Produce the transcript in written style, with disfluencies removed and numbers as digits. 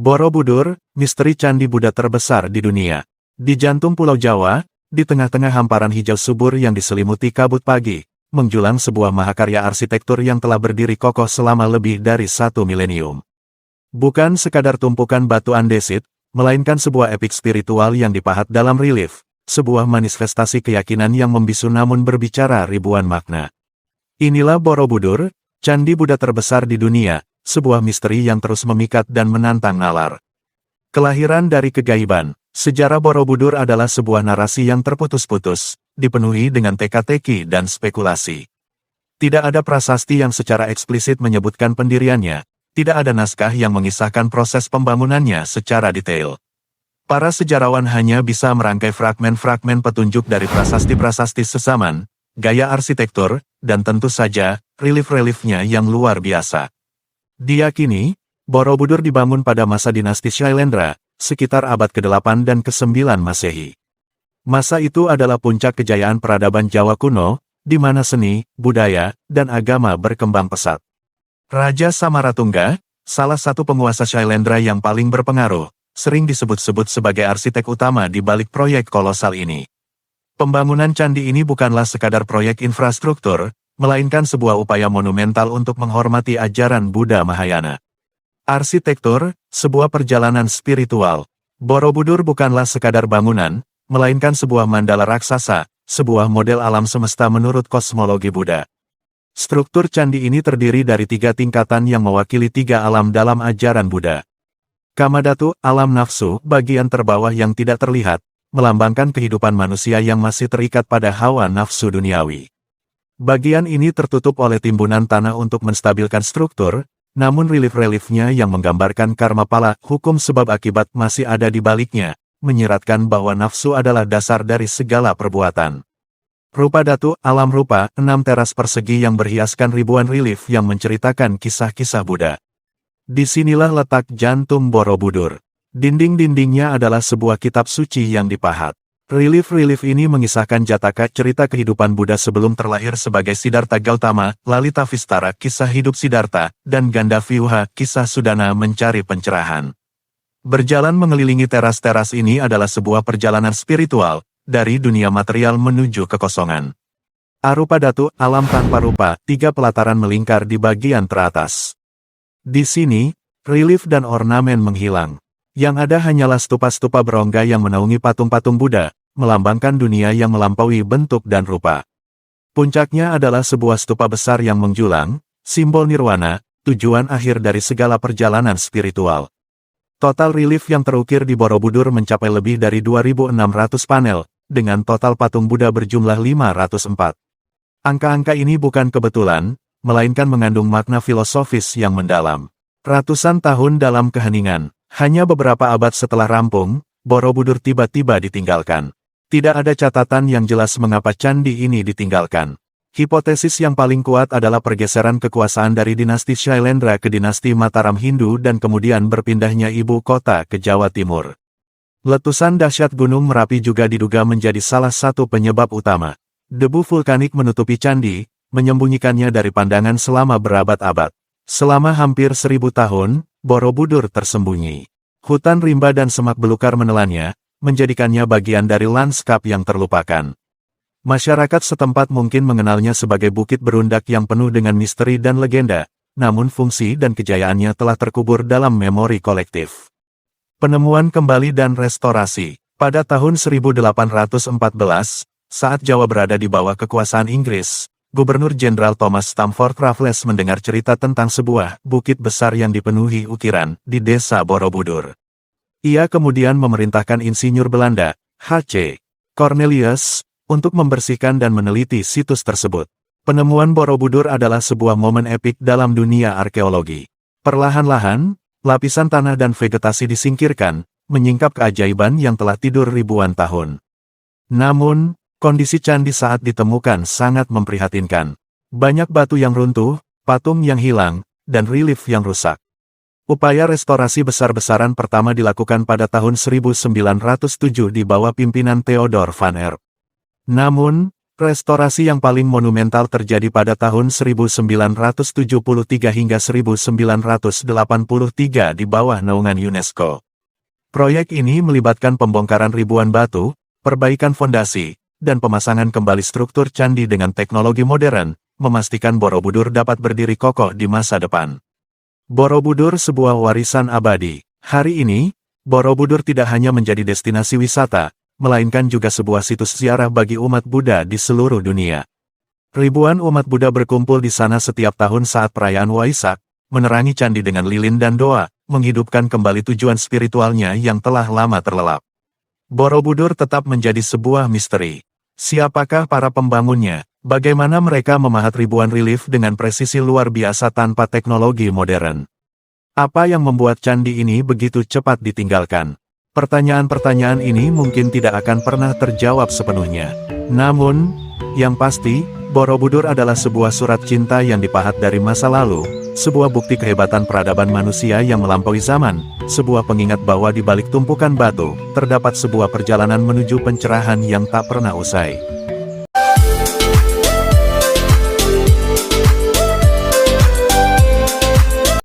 Borobudur, misteri candi Buddha terbesar di dunia. Di jantung Pulau Jawa, di tengah-tengah hamparan hijau subur yang diselimuti kabut pagi, menjulang sebuah mahakarya arsitektur yang telah berdiri kokoh selama lebih dari 1 milenium. Bukan sekadar tumpukan batu andesit, melainkan sebuah epik spiritual yang dipahat dalam relief, sebuah manifestasi keyakinan yang membisu namun berbicara ribuan makna. Inilah Borobudur, candi Buddha terbesar di dunia, sebuah misteri yang terus memikat dan menantang nalar. Kelahiran dari kegaiban, sejarah Borobudur adalah sebuah narasi yang terputus-putus, dipenuhi dengan teka-teki dan spekulasi. Tidak ada prasasti yang secara eksplisit menyebutkan pendiriannya, tidak ada naskah yang mengisahkan proses pembangunannya secara detail. Para sejarawan hanya bisa merangkai fragmen-fragmen petunjuk dari prasasti-prasasti sezaman, gaya arsitektur, dan tentu saja, relief-reliefnya yang luar biasa. Diyakini, Borobudur dibangun pada masa dinasti Shailendra, sekitar abad ke-8 dan ke-9 Masehi. Masa itu adalah puncak kejayaan peradaban Jawa kuno, di mana seni, budaya, dan agama berkembang pesat. Raja Samaratungga, salah satu penguasa Shailendra yang paling berpengaruh, sering disebut-sebut sebagai arsitek utama di balik proyek kolosal ini. Pembangunan candi ini bukanlah sekadar proyek infrastruktur, melainkan sebuah upaya monumental untuk menghormati ajaran Buddha Mahayana. Arsitektur, sebuah perjalanan spiritual. Borobudur bukanlah sekadar bangunan, melainkan sebuah mandala raksasa, sebuah model alam semesta menurut kosmologi Buddha. Struktur candi ini terdiri dari 3 tingkatan yang mewakili 3 alam dalam ajaran Buddha. Kamadhatu, alam nafsu, bagian terbawah yang tidak terlihat, melambangkan kehidupan manusia yang masih terikat pada hawa nafsu duniawi. Bagian ini tertutup oleh timbunan tanah untuk menstabilkan struktur, namun relief-reliefnya yang menggambarkan karma pala, hukum sebab akibat masih ada di baliknya, menyiratkan bahwa nafsu adalah dasar dari segala perbuatan. Rupa Datu, alam rupa, 6 teras persegi yang berhiaskan ribuan relief yang menceritakan kisah-kisah Buddha. Disinilah letak jantung Borobudur. Dinding-dindingnya adalah sebuah kitab suci yang dipahat. Relief-relief ini mengisahkan Jataka, cerita kehidupan Buddha sebelum terlahir sebagai Siddhartha Gautama, Lalita Vistara, kisah hidup Siddhartha, dan Gandavyuha, kisah Sudana mencari pencerahan. Berjalan mengelilingi teras-teras ini adalah sebuah perjalanan spiritual, dari dunia material menuju kekosongan. Arupa Datu, alam tanpa rupa, 3 pelataran melingkar di bagian teratas. Di sini, relief dan ornamen menghilang. Yang ada hanyalah stupa-stupa berongga yang menaungi patung-patung Buddha, melambangkan dunia yang melampaui bentuk dan rupa. Puncaknya adalah sebuah stupa besar yang menjulang, simbol nirwana, tujuan akhir dari segala perjalanan spiritual. Total relief yang terukir di Borobudur mencapai lebih dari 2.600 panel, dengan total patung Buddha berjumlah 504. Angka-angka ini bukan kebetulan, melainkan mengandung makna filosofis yang mendalam. Ratusan tahun dalam keheningan. Hanya beberapa abad setelah rampung, Borobudur tiba-tiba ditinggalkan. Tidak ada catatan yang jelas mengapa candi ini ditinggalkan. Hipotesis yang paling kuat adalah pergeseran kekuasaan dari dinasti Shailendra ke dinasti Mataram Hindu dan kemudian berpindahnya ibu kota ke Jawa Timur. Letusan dahsyat Gunung Merapi juga diduga menjadi salah satu penyebab utama. Debu vulkanik menutupi candi, menyembunyikannya dari pandangan selama berabad-abad. Selama hampir 1000 tahun, Borobudur tersembunyi. Hutan rimba dan semak belukar menelannya, menjadikannya bagian dari lanskap yang terlupakan. Masyarakat setempat mungkin mengenalnya sebagai bukit berundak yang penuh dengan misteri dan legenda, namun fungsi dan kejayaannya telah terkubur dalam memori kolektif. Penemuan kembali dan restorasi. Pada tahun 1814, saat Jawa berada di bawah kekuasaan Inggris, Gubernur Jenderal Thomas Stamford Raffles mendengar cerita tentang sebuah bukit besar yang dipenuhi ukiran di desa Borobudur. Ia kemudian memerintahkan insinyur Belanda, H.C. Cornelius, untuk membersihkan dan meneliti situs tersebut. Penemuan Borobudur adalah sebuah momen epik dalam dunia arkeologi. Perlahan-lahan, lapisan tanah dan vegetasi disingkirkan, menyingkap keajaiban yang telah tidur ribuan tahun. Namun, kondisi candi saat ditemukan sangat memprihatinkan. Banyak batu yang runtuh, patung yang hilang, dan relief yang rusak. Upaya restorasi besar-besaran pertama dilakukan pada tahun 1907 di bawah pimpinan Theodor van Erp. Namun, Restorasi yang paling monumental terjadi pada tahun 1973 hingga 1983 di bawah naungan UNESCO. Proyek ini melibatkan pembongkaran ribuan batu, perbaikan fondasi, dan pemasangan kembali struktur candi dengan teknologi modern, memastikan Borobudur dapat berdiri kokoh di masa depan. Borobudur sebuah warisan abadi. Hari ini, Borobudur tidak hanya menjadi destinasi wisata, melainkan juga sebuah situs ziarah bagi umat Buddha di seluruh dunia. Ribuan umat Buddha berkumpul di sana setiap tahun saat perayaan Waisak, menerangi candi dengan lilin dan doa, menghidupkan kembali tujuan spiritualnya yang telah lama terlelap. Borobudur tetap menjadi sebuah misteri. Siapakah para pembangunnya? Bagaimana mereka memahat ribuan relief dengan presisi luar biasa tanpa teknologi modern? Apa yang membuat candi ini begitu cepat ditinggalkan? Pertanyaan-pertanyaan ini mungkin tidak akan pernah terjawab sepenuhnya. Namun, yang pasti, Borobudur adalah sebuah surat cinta yang dipahat dari masa lalu, sebuah bukti kehebatan peradaban manusia yang melampaui zaman, sebuah pengingat bahwa di balik tumpukan batu, terdapat sebuah perjalanan menuju pencerahan yang tak pernah usai.